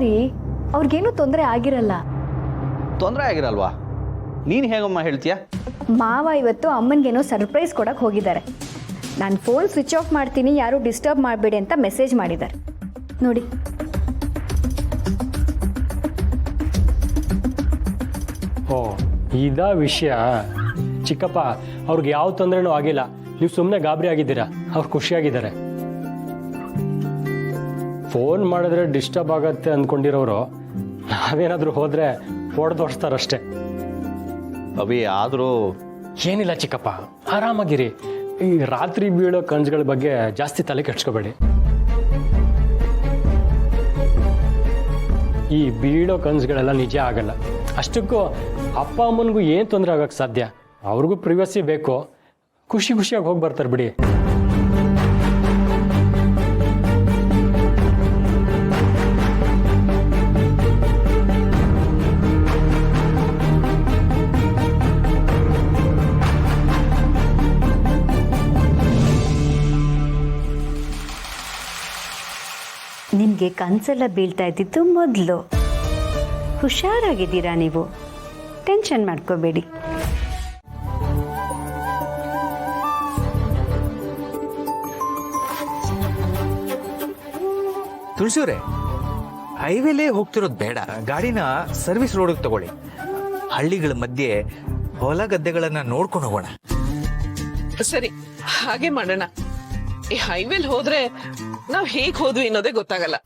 ರೀ, ಅವ್ರಿಗೇನು ತೊಂದರೆ ಆಗಿರಲ್ಲ. ತೊಂದರೆ ಆಗಿರಲ್ವಾ? ನೀನು ಹೇಗಮ್ಮ ಹೇಳ್ತೀಯ? ಮಾವ ಇವತ್ತು ಅಮ್ಮನಿಗೇನೋ ಸರ್ಪ್ರೈಸ್ ಕೊಡಕ್ಕೆ ಹೋಗಿದ್ದಾರೆ. ನಾನು ಫೋನ್ ಸ್ವಿಚ್ ಆಫ್ ಮಾಡ್ತೀನಿ, ಯಾರು ಡಿಸ್ಟರ್ಬ್ ಮಾಡಬೇಡಿ ಅಂತ ಮೆಸೇಜ್ ಮಾಡಿದ್ದಾರೆ ನೋಡಿ. ಓ, ಇದಾ ವಿಷಯ. ಚಿಕ್ಕಪ್ಪ, ಅವ್ರಿಗೆ ಯಾವ ತೊಂದರೆನೂ ಆಗಿಲ್ಲ. ನೀವು ಸುಮ್ಮನೆ ಗಾಬರಿ ಆಗಿದ್ದೀರಾ. ಅವ್ರು ಖುಷಿಯಾಗಿದ್ದಾರೆ. ಫೋನ್ ಮಾಡಿದ್ರೆ ಡಿಸ್ಟರ್ಬ್ ಆಗತ್ತೆ ಅಂದ್ಕೊಂಡಿರೋರು ನಾವೇನಾದರೂ ಹೋದರೆ ಹೊಡೆದೋಡ್ಸ್ತಾರಷ್ಟೇ. ಅಭಿ, ಆದರೂ ಏನಿಲ್ಲ ಚಿಕ್ಕಪ್ಪ, ಆರಾಮಾಗಿರಿ. ಈ ರಾತ್ರಿ ಬೀಳೋ ಕನಸುಗಳ ಬಗ್ಗೆ ಜಾಸ್ತಿ ತಲೆ ಕೆಡ್ಸ್ಕೋಬೇಡಿ. ಈ ಬೀಳೋ ಕನಸುಗಳೆಲ್ಲ ನಿಜ ಆಗಲ್ಲ. ಅಷ್ಟಕ್ಕೂ ಅಪ್ಪ ಅಮ್ಮನಿಗೂ ಏನು ತೊಂದರೆ ಆಗಕ್ಕೆ ಸಾಧ್ಯ? ಅವ್ರಿಗೂ ಪ್ರಿವಸಿ ಬೇಕು. ಖುಷಿ ಖುಷಿಯಾಗಿ ಹೋಗಿ ಬರ್ತಾರೆ ಬಿಡಿ. ನಿಮಗೆ ಕನಸೆಲ್ಲ ಬೀಳ್ತಾ ಇದ್ದಿದ್ದು ಮೊದಲು. ಹುಷಾರಾಗಿದ್ದೀರಾ ನೀವು, ಟೆನ್ಷನ್ ಮಾಡ್ಕೋಬೇಡಿ. ತುಳಸಿಯವರೇ, ಹೈವೇಲೇ ಹೋಗ್ತಿರೋದು ಬೇಡ. ಗಾಡಿನ ಸರ್ವಿಸ್ ರೋಡಿಗೆ ತಗೊಳ್ಳಿ. ಹಳ್ಳಿಗಳ ಮಧ್ಯೆ ಹೊಲ ಗದ್ದೆಗಳನ್ನ ನೋಡ್ಕೊಂಡು ಹೋಗೋಣ. ಸರಿ, ಹಾಗೆ ಮಾಡೋಣ. ಈ ಹೈವೇಲ್ ಹೋದ್ರೆ ನಾವ್ ಹೇಗ್ ಹೋದ್ವಿ ಅನ್ನೋದೇ ಗೊತ್ತಾಗಲ್ಲ.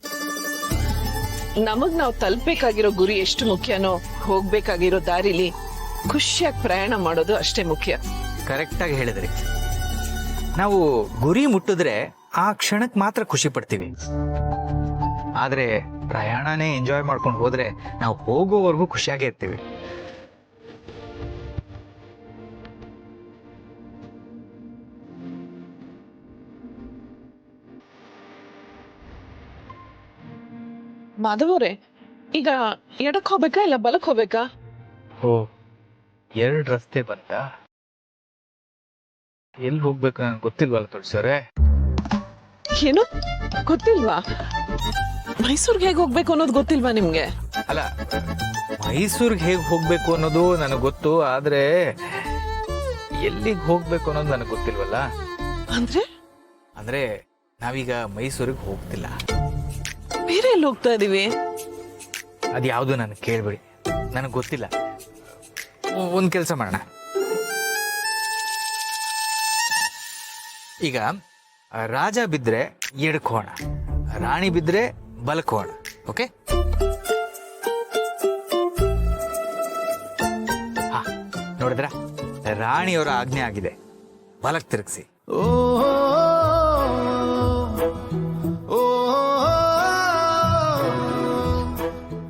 ನಮಗ್ ನಾವ್ ತಲುಪಬೇಕಾಗಿರೋ ಗುರಿ ಎಷ್ಟು ಮುಖ್ಯನೋ, ಹೋಗ್ಬೇಕಾಗಿರೋ ದಾರಿಲಿ ಖುಷಿಯಾಗಿ ಪ್ರಯಾಣ ಮಾಡೋದು ಅಷ್ಟೇ ಮುಖ್ಯ. ಕರೆಕ್ಟ್ ಆಗಿ ಹೇಳಿದ್ರಿ. ನಾವು ಗುರಿ ಮುಟ್ಟಿದ್ರೆ ಆ ಕ್ಷಣಕ್ಕೆ ಮಾತ್ರ ಖುಷಿ ಪಡ್ತೀವಿ. ಆದ್ರೆ ಪ್ರಯಾಣನೇ ಎಂಜಾಯ್ ಮಾಡ್ಕೊಂಡು ಹೋದ್ರೆ ನಾವು ಹೋಗೋವರೆಗೂ ಖುಷಿಯಾಗೇ ಇರ್ತೀವಿ. ಮಾಧವರೇ, ಈಗ ಎಡಕ್ ಹೋಗ್ಬೇಕಾ ಇಲ್ಲ ಬಲಕ್ ಹೋಗ್ಬೇಕಾ? ಓ, ಎರಡು ರಸ್ತೆ ಬಂತ. ಎಲ್ಲಿ ಹೋಗ್ಬೇಕು ನನ್ಗೆ ಗೊತ್ತಿಲ್ವಲ್ಲ ತುಳಸಿಯವರೇ. ಏನು ಗೊತ್ತಿಲ್ವಾ? ಮೈಸೂರ್ಗೆ ಹೇಗ್ ಹೋಗ್ಬೇಕು ಅನ್ನೋದು ಗೊತ್ತಿಲ್ವಾ ನಿಮ್ಗೆ? ಅಲ್ಲ, ಮೈಸೂರ್ಗೆ ಹೇಗೆ ಹೋಗ್ಬೇಕು ಅನ್ನೋದು ನನಗೆ ಗೊತ್ತು. ಆದ್ರೆ ಎಲ್ಲಿಗೆ ಹೋಗ್ಬೇಕು ಅನ್ನೋದು ನನಗೆ ಗೊತ್ತಿಲ್ವಲ್ಲ. ಅಂದ್ರೆ ನಾವೀಗ ಮೈಸೂರಿಗೆ ಹೋಗ್ತಿಲ್ಲ. ಬೇರೆ ಎಲ್ಲಿ ಹೋಗ್ತಾ ಇದೀವಿ? ಅದ್ಯಾವುದು ನನಗೆ ಕೇಳ್ಬೇಡಿ, ನನಗೆ ಗೊತ್ತಿಲ್ಲ. ಒಂದ್ ಕೆಲಸ ಮಾಡೋಣ. ಈಗ ರಾಜ ಬಿದ್ರೆ ಎಡಕ್ಕೆ ಹೋಗೋಣ, ರಾಣಿ ಬಿದ್ರೆ ಬಲಕ್ಕೆ ಹೋಗೋಣ. ಓಕೆ? ಹಾ, ನೋಡಿದ್ರ, ರಾಣಿಯವರ ಆಜ್ಞೆ ಆಗಿದೆ. ಬಲಕ್ಕೆ ತಿರುಗಿಸಿ.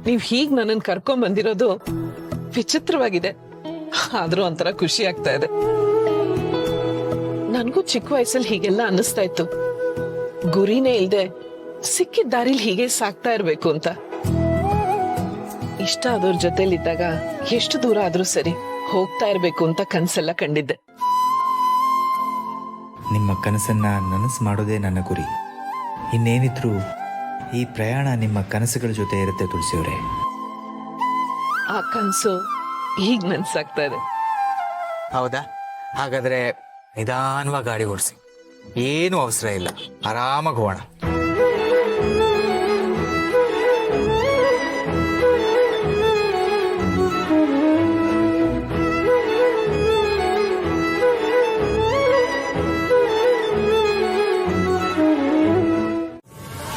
ನೀವ್ ಹೀಗ್ ನನ್ನನ್ ಕರ್ಕೊಂಡ್ ಬಂದಿರೋದು ವಿಚಿತ್ರವಾಗಿದೆ, ಆದ್ರೂ ಒಂಥರ ಖುಷಿ ಆಗ್ತಾ ಇದೆ. ನನ್ಗೂ ಚಿಕ್ಕ ವಯಸ್ಸಲ್ಲಿ ಹೀಗೆಲ್ಲ ಅನ್ನಿಸ್ತಾ ಇತ್ತು. ಗುರಿನೇ ಇಲ್ದೆ ಸಿಕ್ಕಿದ ದಾರಿಲಿ ಹೀಗೆ ಸಾಕ್ತಾ ಇರ್ಬೇಕು ಅಂತ. ಇಷ್ಟ ಆದವ್ರ ಜೊತೆಲಿದ್ದಾಗ ಎಷ್ಟು ದೂರ ಆದ್ರೂ ಸರಿ ಹೋಗ್ತಾ ಇರ್ಬೇಕು ಅಂತ ಕನ್ಸೆಲ್ಲ ಕಂಡಿದ್ದೆ. ನಿಮ್ಮ ಕನಸನ್ನ ನನಸು ಮಾಡೋದೇ ನನ್ನ ಗುರಿ. ಇನ್ನೇನಿದ್ರು ಈ ಪ್ರಯಾಣ ನಿಮ್ಮ ಕನಸುಗಳ ಜೊತೆ ಇರುತ್ತೆ ತುಳಸಿಯವರೇ. ಆ ಕನ್ಸು ಈಗ ನನ್ಸಾಗ್ತಾ ಇದೆ. ಹೌದಾ? ಹಾಗಾದ್ರೆ ನಿಧಾನವಾಗಿ ಗಾಡಿ ಓಡಿಸಿ. ಏನು ಅವಸರ ಇಲ್ಲ, ಆರಾಮಾಗಿ ಹೋಗೋಣ.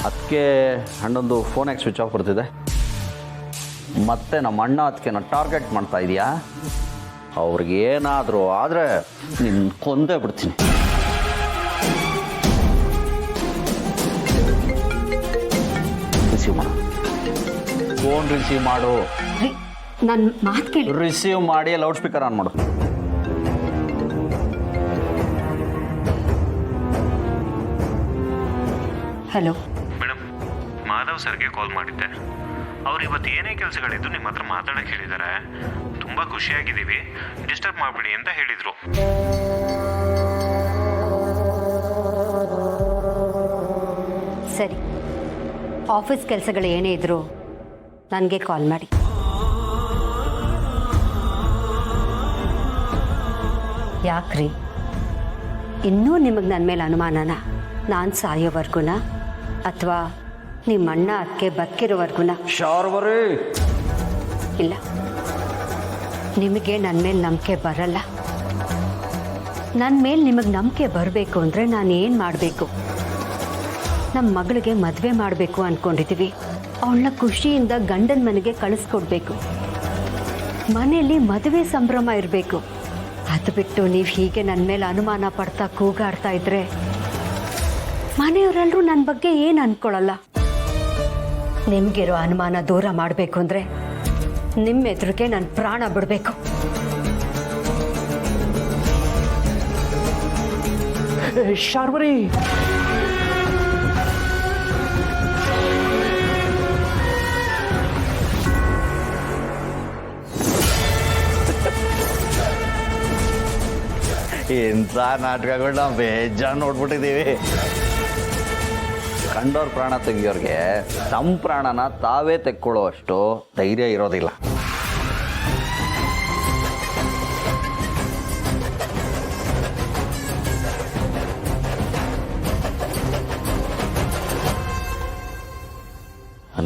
ಅದಕ್ಕೆ ಅಣ್ಣಂದು ಫೋನ್ ಯಾಕೆ ಸ್ವಿಚ್ ಆಫ್ ಬರ್ತಿದೆ? ಮತ್ತೆ ನಮ್ಮ ಅಣ್ಣ ಅದಕ್ಕೆ ನಾನು ಟಾರ್ಗೆಟ್ ಮಾಡ್ತಾ ಇದೀಯಾ? ಅವ್ರಿಗೆ ಏನಾದರೂ ಆದರೆ ನಿನ್ನ ಕೊಂದೇ ಬಿಡ್ತೀನಿ. ರಿಸೀವ್ ಮಾಡು, ಫೋನ್ ರಿಸೀವ್ ಮಾಡು. ನನ್ನ ಮಾತು ಕೇಳಿ. ರಿಸೀವ್ ಮಾಡಿ ಲೌಡ್ ಸ್ಪೀಕರ್ ಆನ್ ಮಾಡು. ಹಲೋ ಮೇಡಮ್, ಮಾಧವ್ ಸರ್ಗೆ ಕಾಲ್ ಮಾಡಿದ್ದೆ. ಅವ್ರು ಇವತ್ತು ಏನೇ ಕೆಲಸಗಳಿದ್ದು ನಿಮ್ಮ ಹತ್ರ ಮಾತಾಡಕ್ಕೆ ಹೇಳಿದ್ದಾರೆ. ತುಂಬ ಖುಷಿಯಾಗಿದ್ದೀವಿ, ಡಿಸ್ಟರ್ಬ್ ಮಾಡಬೇಡಿ ಅಂತ ಹೇಳಿದರು. ಸರಿ, ಆಫೀಸ್ ಕೆಲಸಗಳು ಏನೇ ಇದ್ರು ನನಗೆ ಕಾಲ್ ಮಾಡಿ. ಯಾಕ್ರಿ ಇನ್ನೂ ನಿಮಗೆ ನನ್ನ ಮೇಲೆ ಅನುಮಾನನ? ನಾನು ಸಾಯೋವರೆಗುನ ಅಥವಾ ನಿಮ್ಮ ಅಣ್ಣ ಅದಕ್ಕೆ ಬದುಕಿರೋವರೆಗುನ? ಶಾರ್ವರಿ, ಇಲ್ಲ, ನಿಮಗೆ ನನ್ನ ಮೇಲೆ ನಂಬಿಕೆ ಬರಲ್ಲ. ನನ್ನ ಮೇಲೆ ನಿಮಗೆ ನಂಬಿಕೆ ಬರಬೇಕು ಅಂದರೆ ನಾನು ಏನು ಮಾಡಬೇಕು? ನಮ್ಮ ಮಗಳಿಗೆ ಮದುವೆ ಮಾಡಬೇಕು ಅಂದ್ಕೊಂಡಿದ್ದೀವಿ. ಅವಳನ್ನ ಖುಷಿಯಿಂದ ಗಂಡನ ಮನೆಗೆ ಕಳಿಸ್ಕೊಡ್ಬೇಕು. ಮನೆಯಲ್ಲಿ ಮದುವೆ ಸಂಭ್ರಮ ಇರಬೇಕು. ಅದು ಬಿಟ್ಟು ನೀವು ಹೀಗೆ ನನ್ನ ಮೇಲೆ ಅನುಮಾನ ಪಡ್ತಾ ಕೂಗಾಡ್ತಾ ಇದ್ರೆ ಮನೆಯವರೆಲ್ಲರೂ ನನ್ನ ಬಗ್ಗೆ ಏನು ಅಂದ್ಕೊಳ್ಳಲ್ಲ. ನಿಮಗಿರೋ ಅನುಮಾನ ದೂರ ಮಾಡಬೇಕು ಅಂದರೆ ನಿಮ್ಮ ಎದುರಿಗೆ ನನ್ನ ಪ್ರಾಣ ಬಿಡಬೇಕು. ಶಾರ್ವರಿ, ಇಂಥ ನಾಟಕಗಳು ನಾವು ಬೇಜಾನ್ ನೋಡ್ಬಿಟ್ಟಿದ್ದೀವಿ. ಕಂಡೋರ್ ಪ್ರಾಣ ತೆಗಿಯೋರಿಗೆ ತಮ್ಮ ಪ್ರಾಣನ ತಾವೇ ತೆಕ್ಕೊಳ್ಳೋ ಅಷ್ಟು ಧೈರ್ಯ ಇರೋದಿಲ್ಲ.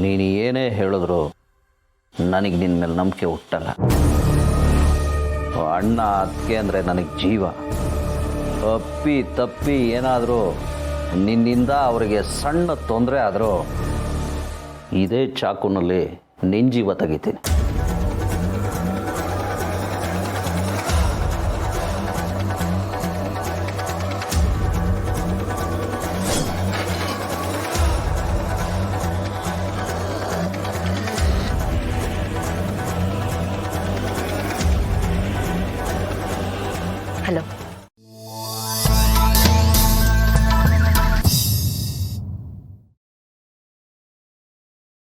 ನೀನು ಏನೇ ಹೇಳಿದ್ರು ನನಗೆ ನಿನ್ನ ಮೇಲೆ ನಂಬಿಕೆ ಹುಟ್ಟಲ್ಲ. ಅಣ್ಣ ಅದಕ್ಕೆ ಅಂದರೆ ನನಗೆ ಜೀವ. ಅಪ್ಪಿ ತಪ್ಪಿ ಏನಾದರೂ ನಿನ್ನಿಂದ ಅವರಿಗೆ ಸಣ್ಣ ತೊಂದರೆ ಆದರೂ ಇದೇ ಚಾಕುನಲ್ಲಿ ನಿನ್ನ ಜೀವ ತೆಗಿತೀನಿ. ಹಲೋ.